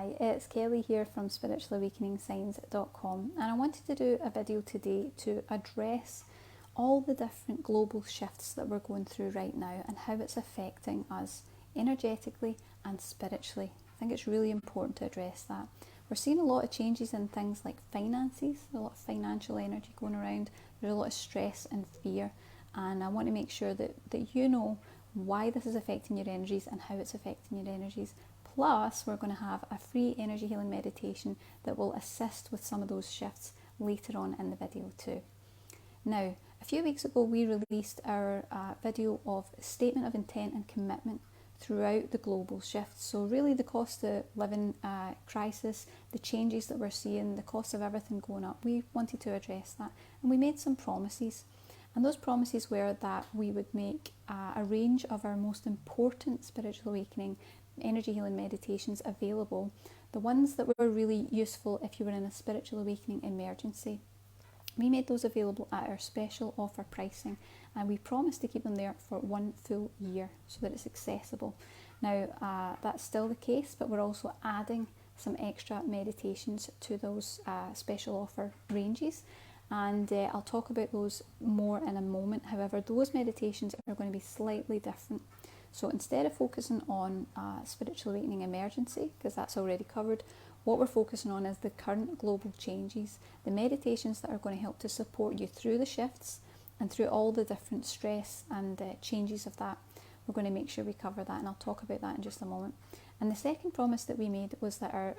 Hi, it's Kelly here from spiritualawakeningsigns.com, and I wanted to do a video today to address all the different global shifts that we're going through right now and how it's affecting us energetically and spiritually. I think it's really important to address that. We're seeing a lot of changes in things like finances, a lot of financial energy going around, there's a lot of stress and fear, and I want to make sure that you know why this is affecting your energies and how it's affecting your energies. Plus, we're going to have a free energy healing meditation that will assist with some of those shifts later on in the video too. Now, a few weeks ago we released our video of statement of intent and commitment throughout the global shifts. So really the cost of living crisis, the changes that we're seeing, the cost of everything going up, we wanted to address that, and we made some promises. And those promises were that we would make a range of our most important spiritual awakening energy healing meditations available, the ones that were really useful if you were in a spiritual awakening emergency. We made those available at our special offer pricing, and we promised to keep them there for 1 full year so that it's accessible. Now that's still the case, but we're also adding some extra meditations to those special offer ranges, and I'll talk about those more in a moment. However, those meditations are going to be slightly different. So instead of focusing on spiritual awakening emergency, because that's already covered, what we're focusing on is the current global changes, the meditations that are going to help to support you through the shifts and through all the different stress and changes of that. We're going to make sure we cover that, and I'll talk about that in just a moment. And the second promise that we made was that our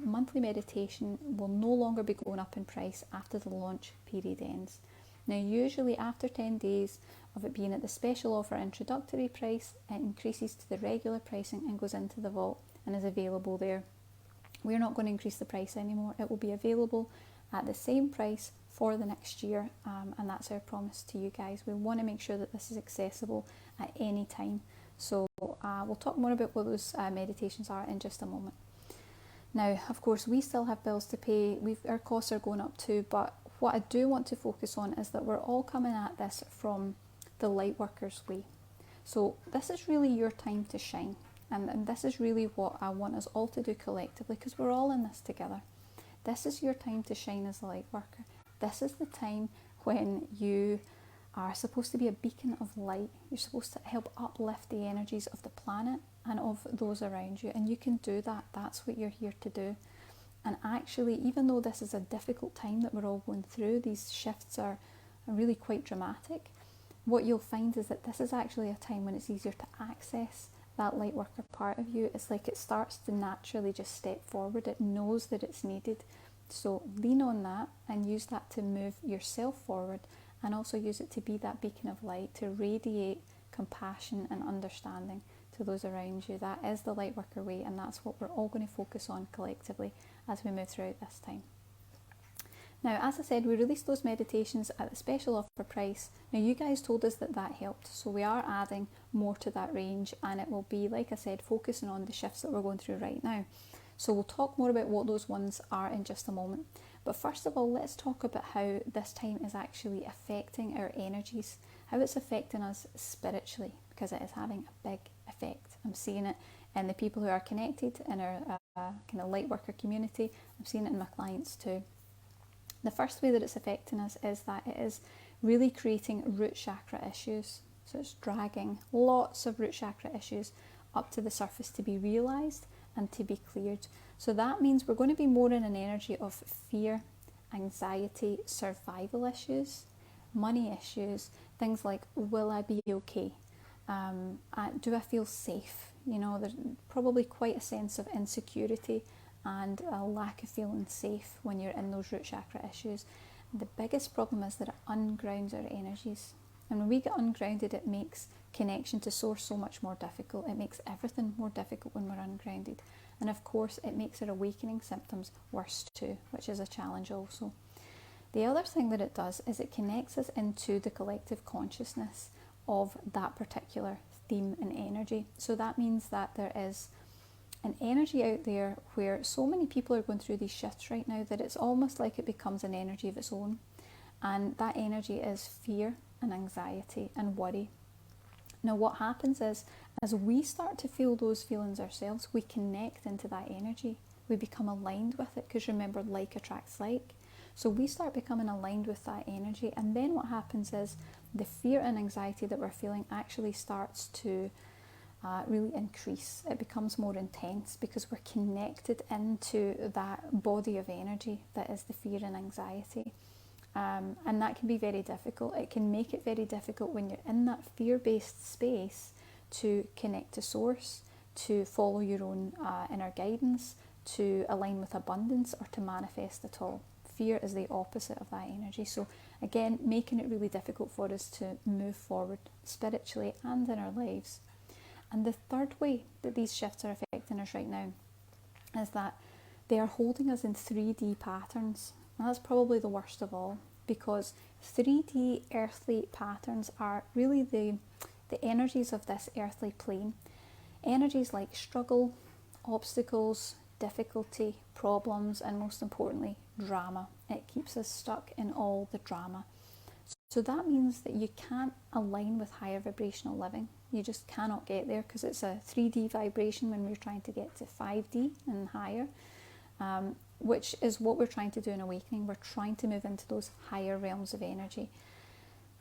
monthly meditation will no longer be going up in price after the launch period ends. Now, usually after 10 days of it being at the special offer introductory price, it increases to the regular pricing and goes into the vault and is available there. We're not going to increase the price anymore. It will be available at the same price for the next year, and that's our promise to you guys. We want to make sure that this is accessible at any time. So we'll talk more about what those meditations are in just a moment. Now, of course, we still have bills to pay. Our costs are going up too, but what I do want to focus on is that we're all coming at this from the light workers way. So this is really your time to shine, and this is really what I want us all to do collectively, because we're all in this together. This is your time to shine as a light worker. This is the time when you are supposed to be a beacon of light. You're supposed to help uplift the energies of the planet and of those around you, and you can do that. That's what you're here to do. And actually, even though this is a difficult time that we're all going through, these shifts are really quite dramatic, what you'll find is that this is actually a time when it's easier to access that light worker part of you. It's like it starts to naturally just step forward. It knows that it's needed. So lean on that and use that to move yourself forward, and also use it to be that beacon of light, to radiate compassion and understanding to those around you. That is the light worker way, and that's what we're all going to focus on collectively as we move throughout this time. Now, as I said, we released those meditations at the special offer price. Now, you guys told us that helped, so we are adding more to that range, and it will be, like I said, focusing on the shifts that we're going through right now. So we'll talk more about what those ones are in just a moment. But first of all, let's talk about how this time is actually affecting our energies, how it's affecting us spiritually, because it is having a big effect. I'm seeing it in the people who are connected in our kind of light worker community. I'm seeing it in my clients too. The first way that it's affecting us is that it is really creating root chakra issues. So it's dragging lots of root chakra issues up to the surface to be realised and to be cleared. So that means we're going to be more in an energy of fear, anxiety, survival issues, money issues, things like, will I be okay? Do I feel safe? You know, there's probably quite a sense of insecurity and a lack of feeling safe when you're in those root chakra issues. The biggest problem is that it ungrounds our energies. And when we get ungrounded, it makes connection to source so much more difficult. It makes everything more difficult when we're ungrounded. And of course, it makes our awakening symptoms worse too, which is a challenge also. The other thing that it does is it connects us into the collective consciousness of that particular theme and energy. So that means that there is an energy out there where so many people are going through these shifts right now that it's almost like it becomes an energy of its own. And that energy is fear and anxiety and worry. Now what happens is, as we start to feel those feelings ourselves, we connect into that energy. we become aligned with it, because remember, like attracts like. So we start becoming aligned with that energy, and then what happens is the fear and anxiety that we're feeling actually starts to really increase. It becomes more intense because we're connected into that body of energy that is the fear and anxiety. And that can be very difficult. It can make it very difficult when you're in that fear-based space to connect to source, to follow your own inner guidance, to align with abundance, or to manifest at all. Fear is the opposite of that energy. So again, making it really difficult for us to move forward spiritually and in our lives. And the third way that these shifts are affecting us right now is that they are holding us in 3D patterns. And that's probably the worst of all, because 3D earthly patterns are really the energies of this earthly plane. Energies like struggle, obstacles, difficulty, problems, and most importantly, drama. It keeps us stuck in all the drama. So that means that you can't align with higher vibrational living. You just cannot get there, because it's a 3D vibration when we're trying to get to 5D and higher, which is what we're trying to do in awakening. We're trying to move into those higher realms of energy.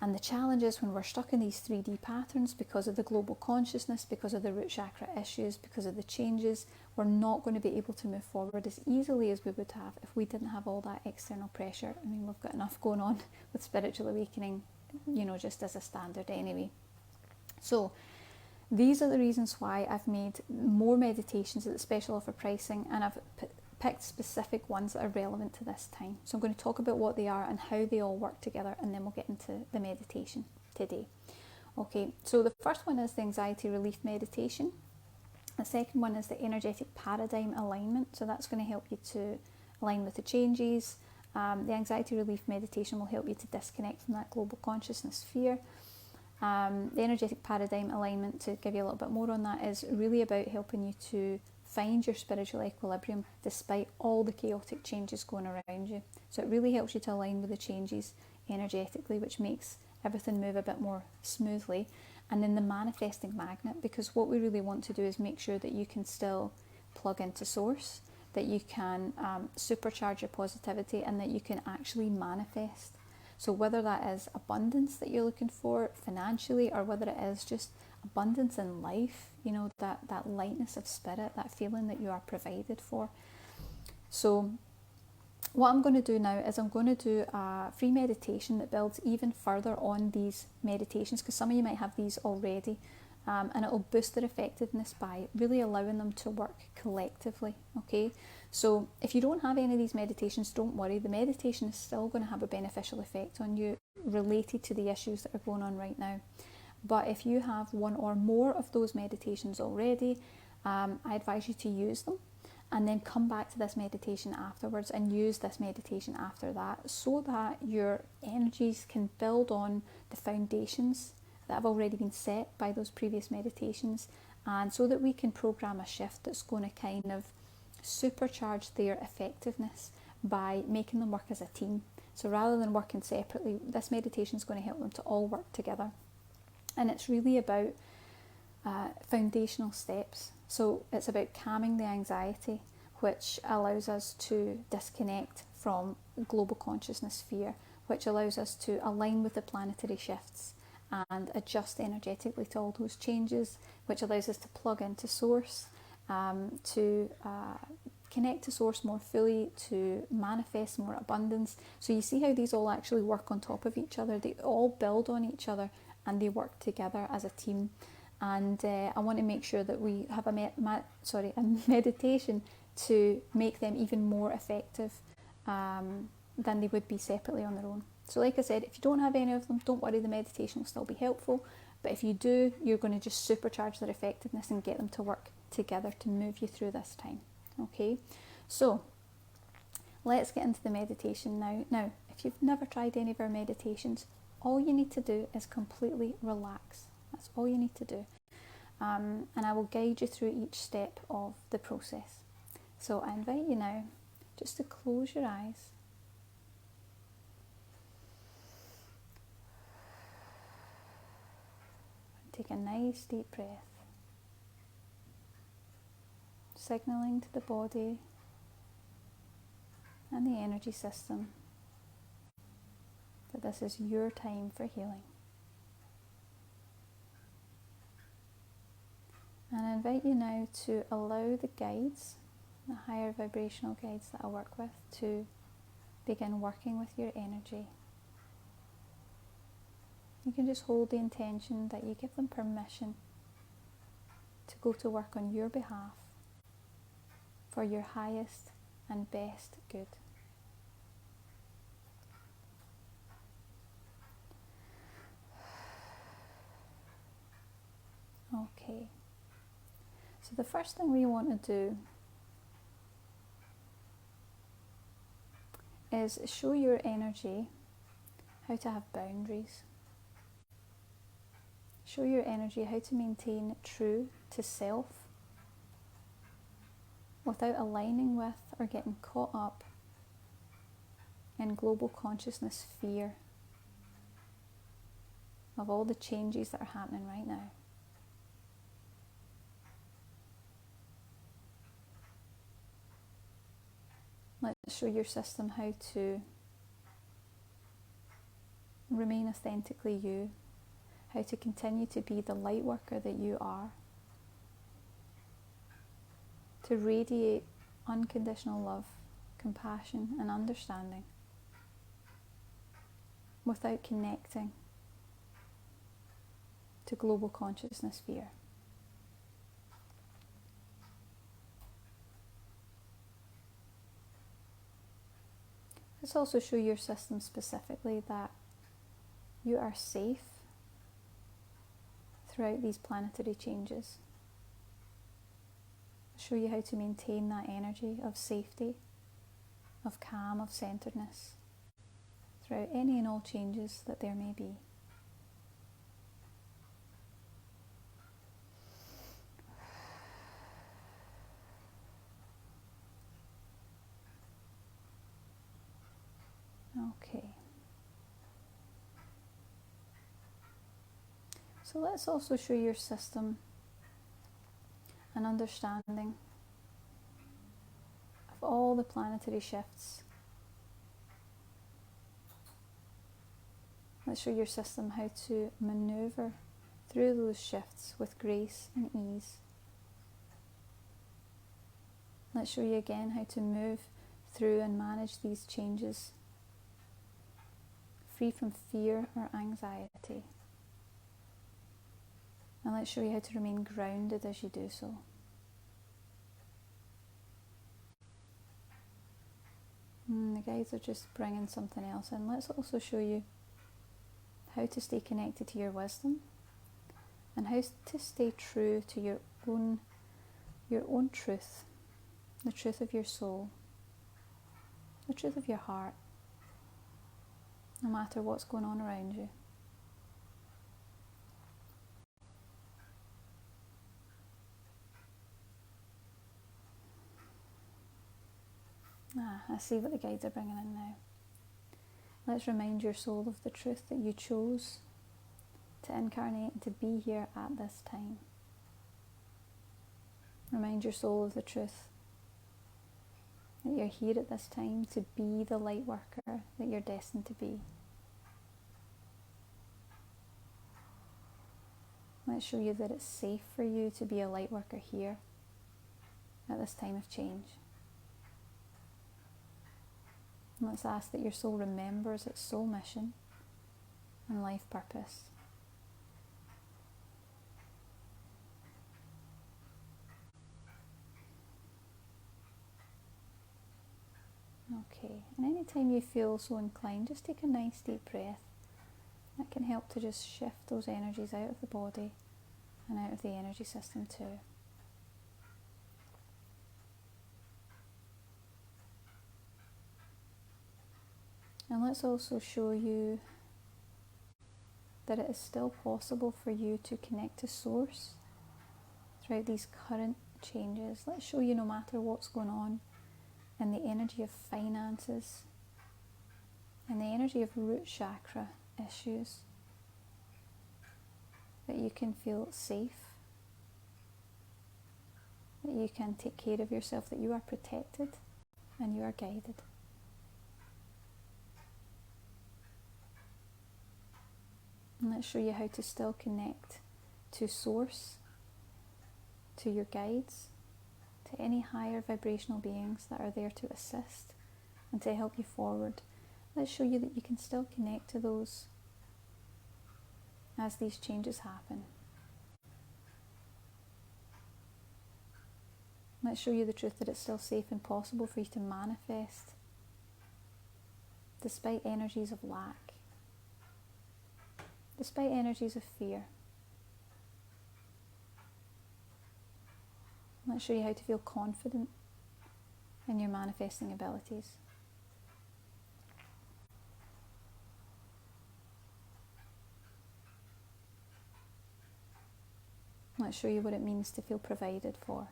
And the challenge is when we're stuck in these 3D patterns, because of the global consciousness, because of the root chakra issues, because of the changes, we're not going to be able to move forward as easily as we would have if we didn't have all that external pressure. I mean, we've got enough going on with spiritual awakening, just as a standard anyway. So these are the reasons why I've made more meditations at the special offer pricing, and I've picked specific ones that are relevant to this time. So I'm going to talk about what they are and how they all work together, and then we'll get into the meditation today. Okay, so the first one is the anxiety relief meditation. The second one is the energetic paradigm alignment. So that's going to help you to align with the changes. The anxiety relief meditation will help you to disconnect from that global consciousness fear. The energetic paradigm alignment, to give you a little bit more on that, is really about helping you to find your spiritual equilibrium despite all the chaotic changes going around you. So it really helps you to align with the changes energetically, which makes everything move a bit more smoothly. And then the manifesting magnet, because what we really want to do is make sure that you can still plug into source, that you can supercharge your positivity, and that you can actually manifest. So whether that is abundance that you're looking for financially, or whether it is just abundance in life, that lightness of spirit, that feeling that you are provided for. So what I'm going to do now is I'm going to do a free meditation that builds even further on these meditations, because some of you might have these already, and it will boost their effectiveness by really allowing them to work collectively. Okay, so if you don't have any of these meditations, don't worry, the meditation is still going to have a beneficial effect on you related to the issues that are going on right now. But if you have one or more of those meditations already, I advise you to use them, and then come back to this meditation afterwards and use this meditation after that, so that your energies can build on the foundations that have already been set by those previous meditations, and so that we can program a shift that's going to kind of supercharge their effectiveness by making them work as a team. So rather than working separately, this meditation is going to help them to all work together. And it's really about foundational steps. So it's about calming the anxiety, which allows us to disconnect from global consciousness fear, which allows us to align with the planetary shifts and adjust energetically to all those changes, which allows us to plug into source, to connect to source more fully, to manifest more abundance. So you see how these all actually work on top of each other. They all build on each other, and they work together as a team. And I want to make sure that we have a meditation to make them even more effective than they would be separately on their own. So like I said, if you don't have any of them, don't worry, the meditation will still be helpful. But if you do, you're going to just supercharge their effectiveness and get them to work together to move you through this time. Okay, so let's get into the meditation now. Now, if you've never tried any of our meditations, all you need to do is completely relax. That's all you need to do. And I will guide you through each step of the process. So I invite you now just to close your eyes. Take a nice deep breath, signalling to the body and the energy system that this is your time for healing. And I invite you now to allow the guides, the higher vibrational guides that I work with, to begin working with your energy. You can just hold the intention that you give them permission to go to work on your behalf for your highest and best good. Okay, so the first thing we want to do is show your energy how to have boundaries. Show your energy how to maintain true to self without aligning with or getting caught up in global consciousness fear of all the changes that are happening right now. Let's show your system how to remain authentically you, how to continue to be the light worker that you are, to radiate unconditional love, compassion and understanding without connecting to global consciousness fear. Let's also show your system specifically that you are safe throughout these planetary changes. Show you how to maintain that energy of safety, of calm, of centeredness throughout any and all changes that there may be. Okay. So let's also show your system an understanding of all the planetary shifts. Let's show your system how to maneuver through those shifts with grace and ease. Let's show you again how to move through and manage these changes free from fear or anxiety. And let's show you how to remain grounded as you do so. The guides are just bringing something else in. Let's also show you how to stay connected to your wisdom and how to stay true to your own truth, the truth of your soul, the truth of your heart, no matter what's going on around you. I see what the guides are bringing in now. Let's remind your soul of the truth that you chose to incarnate and to be here at this time. Remind your soul of the truth that you're here at this time to be the light worker that you're destined to be. Let's show you that it's safe for you to be a light worker here at this time of change. Let's ask that your soul remembers its soul mission and life purpose. Okay, and anytime you feel so inclined, just take a nice deep breath. That can help to just shift those energies out of the body and out of the energy system too. And let's also show you that it is still possible for you to connect to Source throughout these current changes. Let's show you no matter what's going on in the energy of finances, in the energy of root chakra issues, that you can feel safe, that you can take care of yourself, that you are protected and you are guided. And let's show you how to still connect to Source, to your guides, to any higher vibrational beings that are there to assist and to help you forward. Let's show you that you can still connect to those as these changes happen. Let's show you the truth that it's still safe and possible for you to manifest despite energies of lack, despite energies of fear. Let's show you how to feel confident in your manifesting abilities. Let's show you what it means to feel provided for.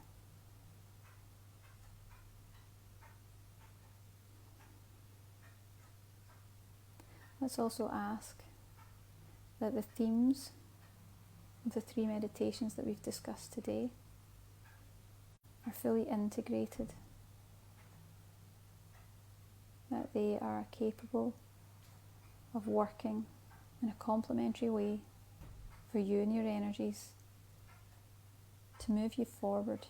Let's also ask that the themes of the 3 meditations that we've discussed today are fully integrated, that they are capable of working in a complementary way for you and your energies to move you forward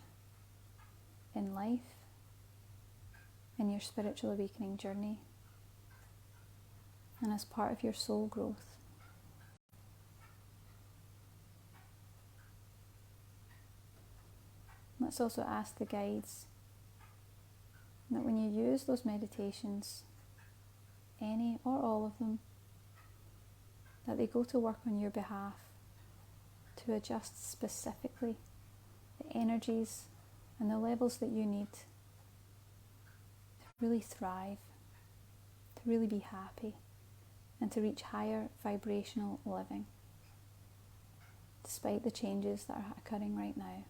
in life, in your spiritual awakening journey, and as part of your soul growth. Let's also ask the guides that when you use those meditations, any or all of them, that they go to work on your behalf to adjust specifically the energies and the levels that you need to really thrive, to really be happy, and to reach higher vibrational living, despite the changes that are occurring right now.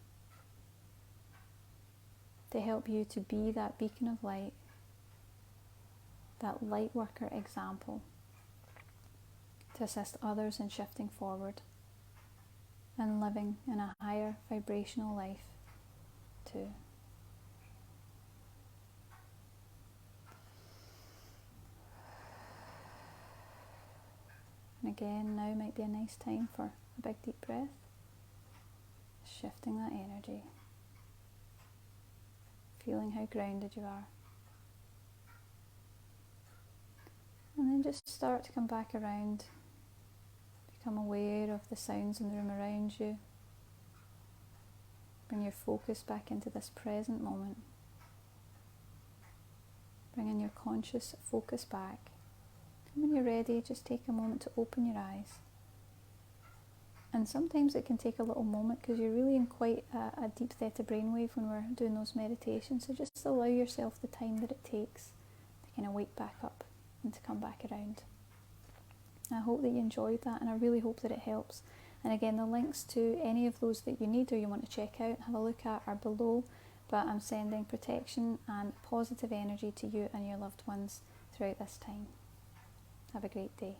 To help you to be that beacon of light, that light worker example, to assist others in shifting forward and living in a higher vibrational life too. And again, now might be a nice time for a big deep breath, shifting that energy, feeling how grounded you are. And then just start to come back around, become aware of the sounds in the room around you. Bring your focus back into this present moment. Bring in your conscious focus back. And when you're ready, just take a moment to open your eyes. And sometimes it can take a little moment because you're really in quite a deep theta brainwave when we're doing those meditations. So just allow yourself the time that it takes to kind of wake back up and to come back around. I hope that you enjoyed that, and I really hope that it helps. And again, the links to any of those that you need or you want to check out and have a look at are below. But I'm sending protection and positive energy to you and your loved ones throughout this time. Have a great day.